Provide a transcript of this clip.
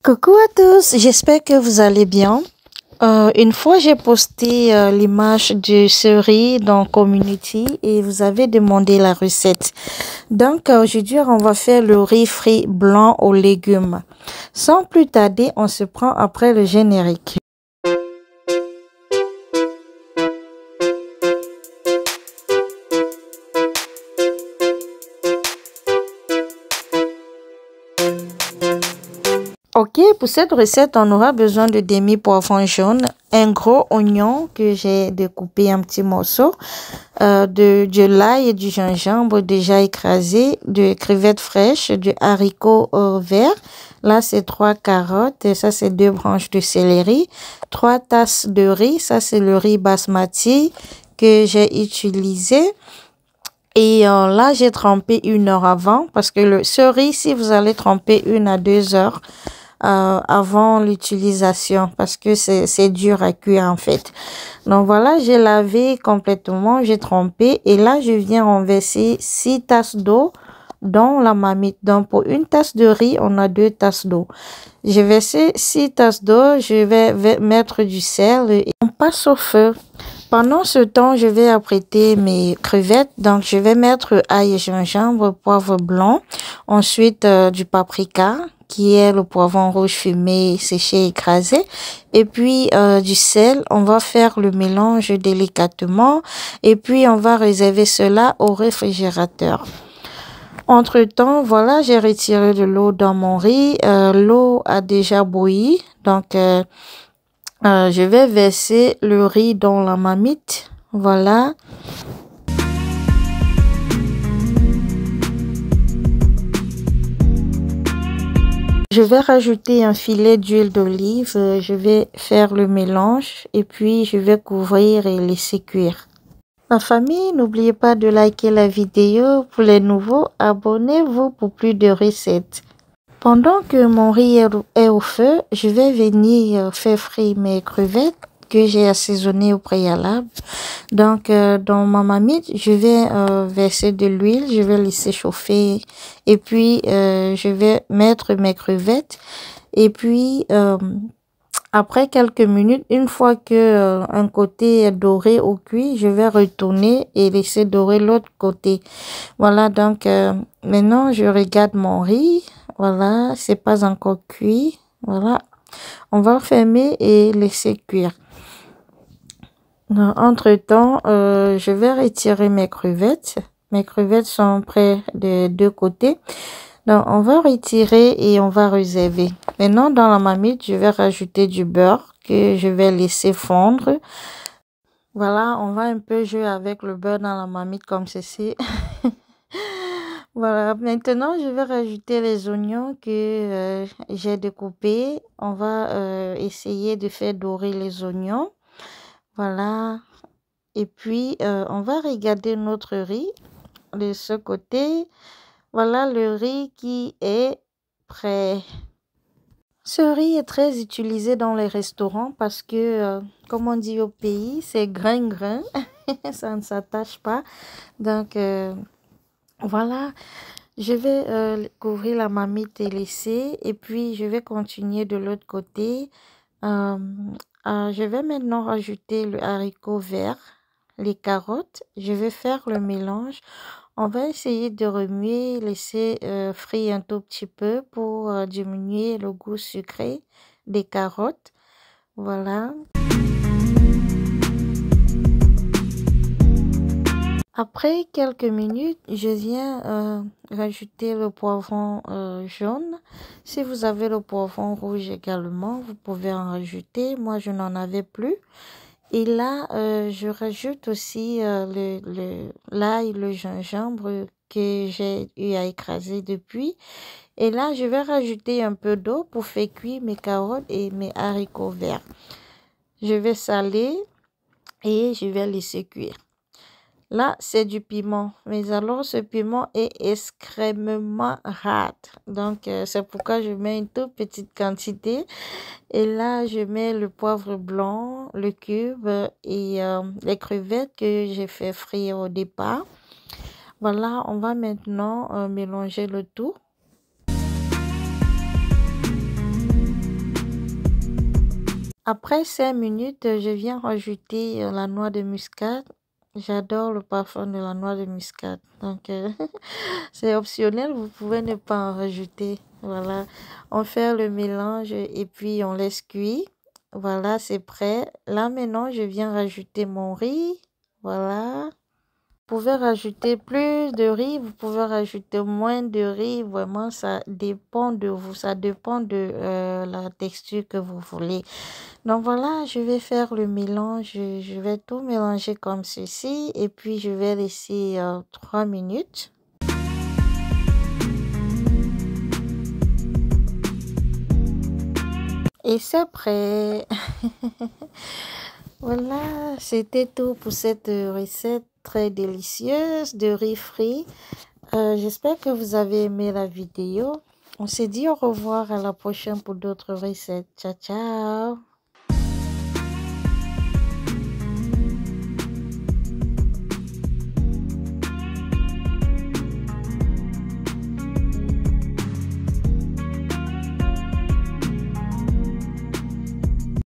Coucou à tous, j'espère que vous allez bien. Une fois, j'ai posté l'image de ce riz dans Community et vous avez demandé la recette. Donc, aujourd'hui, on va faire le riz frit blanc aux légumes. Sans plus tarder, on se prend après le générique. Ok, pour cette recette, on aura besoin de demi-poivron jaune, un gros oignon que j'ai découpé en petits morceaux, de l'ail et du gingembre déjà écrasé, de crevettes fraîches, du haricot vert. Là, c'est 3 carottes et ça, c'est 2 branches de céleri, 3 tasses de riz. Ça, c'est le riz basmati que j'ai utilisé. Et là, j'ai trempé 1 heure avant parce que ce riz, si vous allez tremper 1 à 2 heures avant l'utilisation parce que c'est dur à cuire en fait. Donc voilà, j'ai lavé complètement, j'ai trempé et là, je viens renverser 6 tasses d'eau dans la marmite. Donc pour une tasse de riz, on a 2 tasses d'eau. J'ai versé 6 tasses d'eau, je vais mettre du sel et on passe au feu. Pendant ce temps, je vais apprêter mes crevettes. Donc, je vais mettre ail et gingembre, poivre blanc. Ensuite, du paprika, qui est le poivron rouge fumé, séché, écrasé. Et puis, du sel. On va faire le mélange délicatement. Et puis, on va réserver cela au réfrigérateur. Entre-temps, voilà, j'ai retiré de l'eau dans mon riz. L'eau a déjà bouilli. Donc, je vais verser le riz dans la marmite. Voilà. Je vais rajouter un filet d'huile d'olive. Je vais faire le mélange et puis je vais couvrir et laisser cuire. Ma famille, n'oubliez pas de liker la vidéo. Pour les nouveaux, abonnez-vous pour plus de recettes. Pendant que mon riz est au feu, je vais venir faire frire mes crevettes que j'ai assaisonnées au préalable. Donc, dans ma marmite, je vais verser de l'huile, je vais laisser chauffer et puis je vais mettre mes crevettes. Et puis, après quelques minutes, une fois que un côté est doré ou cuit, je vais retourner et laisser dorer l'autre côté. Voilà, donc maintenant, je regarde mon riz. Voilà, c'est pas encore cuit. Voilà, on va fermer et laisser cuire. Entre-temps, je vais retirer mes crevettes. Mes crevettes sont prêtes des deux côtés. Donc, on va retirer et on va réserver. Maintenant, dans la marmite, je vais rajouter du beurre que je vais laisser fondre. Voilà, on va un peu jouer avec le beurre dans la marmite comme ceci. Voilà, maintenant je vais rajouter les oignons que j'ai découpés. On va essayer de faire dorer les oignons. Voilà, et puis on va regarder notre riz de ce côté. Voilà le riz qui est prêt. Ce riz est très utilisé dans les restaurants parce que, comme on dit au pays, c'est grain. Ça ne s'attache pas. Donc, voilà. Je vais couvrir la marmite et laisser. Et puis, je vais continuer de l'autre côté. Je vais maintenant rajouter le haricot vert, les carottes. Je vais faire le mélange. On va essayer de remuer, laisser frire un tout petit peu pour diminuer le goût sucré des carottes. Voilà. Après quelques minutes, je viens rajouter le poivron jaune. Si vous avez le poivron rouge également, vous pouvez en rajouter. Moi, je n'en avais plus. Et là, je rajoute aussi l'ail, le gingembre que j'ai eu à écraser depuis. Et là, je vais rajouter un peu d'eau pour faire cuire mes carottes et mes haricots verts. Je vais saler et je vais laisser cuire. Là, c'est du piment. Mais alors, ce piment est extrêmement rare. Donc, c'est pourquoi je mets une toute petite quantité. Et là, je mets le poivre blanc, le cube et les crevettes que j'ai fait frire au départ. Voilà, on va maintenant mélanger le tout. Après 5 minutes, je viens rajouter la noix de muscade. J'adore le parfum de la noix de muscade. Donc, c'est optionnel, vous pouvez ne pas en rajouter. Voilà, on fait le mélange et puis on laisse cuire. Voilà, c'est prêt. Là, maintenant, je viens rajouter mon riz. Voilà. Vous pouvez rajouter plus de riz, vous pouvez rajouter moins de riz. Vraiment, ça dépend de vous. Ça dépend de la texture que vous voulez. Donc voilà, je vais faire le mélange. Je vais tout mélanger comme ceci. Et puis, je vais laisser 3 minutes. Et c'est prêt. Voilà, c'était tout pour cette recette très délicieuse de riz frit. J'espère que vous avez aimé la vidéo. On se dit au revoir à la prochaine pour d'autres recettes. Ciao, ciao.